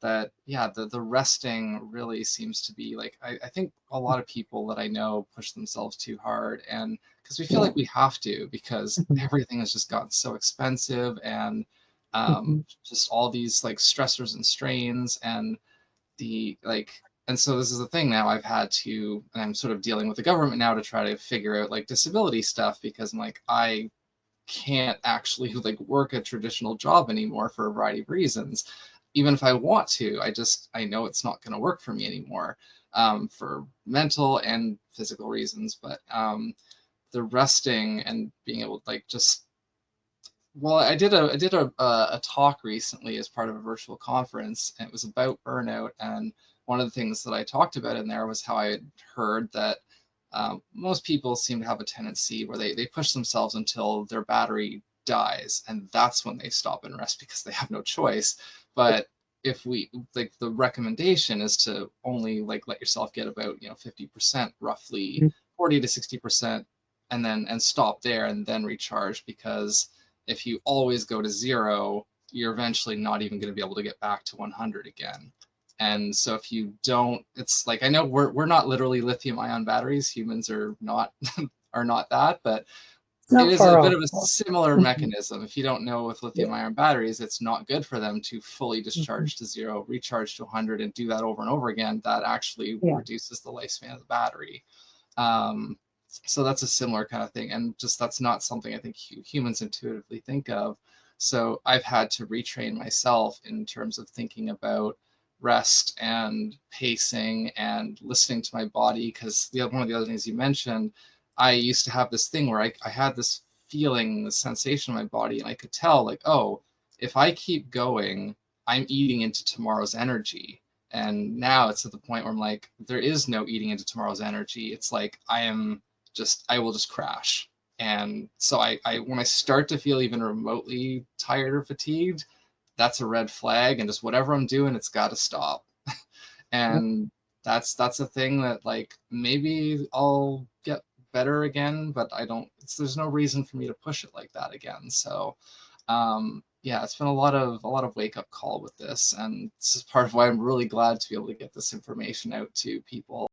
that, yeah, the resting really seems to be like, I think a lot of people that I know push themselves too hard, and because we feel Yeah. like we have to, because Mhm. everything has just gotten so expensive, and Mhm. just all these like stressors and strains, and and so this is the thing now. I've had to, and I'm sort of dealing with the government now to try to figure out like disability stuff, because I'm like, I can't actually like work a traditional job anymore for a variety of reasons. Even if I want to, I know it's not going to work for me anymore, for mental and physical reasons. But the resting and being able to like just, well, I did a talk recently as part of a virtual conference, and it was about burnout. And one of the things that I talked about in there was how I had heard that most people seem to have a tendency where they push themselves until their battery dies, and that's when they stop and rest because they have no choice. But if we like, the recommendation is to only like let yourself get about 50% roughly, 40 to 60%, and stop there and then recharge, because if you always go to zero, you're eventually not even going to be able to get back to 100 again. And so if you don't, it's like, I know we're not literally lithium ion batteries. Humans are not are not that, but It's it not is a far bit off. of a similar Mhm. mechanism. If you don't know, with Yeah. lithium ion batteries, it's not good for them to fully Mhm. discharge to zero, recharge to 100, and do that over and over again. That actually Yeah. reduces the lifespan of the battery. Um, so that's a similar kind of thing, and just that's not something I think humans intuitively think of. So I've had to retrain myself in terms of thinking about rest and pacing and listening to my body, because one of the other things you mentioned, I used to have this thing where I had this feeling, this sensation in my body, and I could tell like, oh, if I keep going, I'm eating into tomorrow's energy. And now it's at the point where I'm like, there is no eating into tomorrow's energy. It's like I will just crash. And so when I start to feel even remotely tired or fatigued, that's a red flag. And just whatever I'm doing, it's got to stop. And that's a thing that, like, maybe I'll get better again, but I don't. There's no reason for me to push it like that again. So yeah, it's been a lot of wake up call with this, and this is part of why I'm really glad to be able to get this information out to people.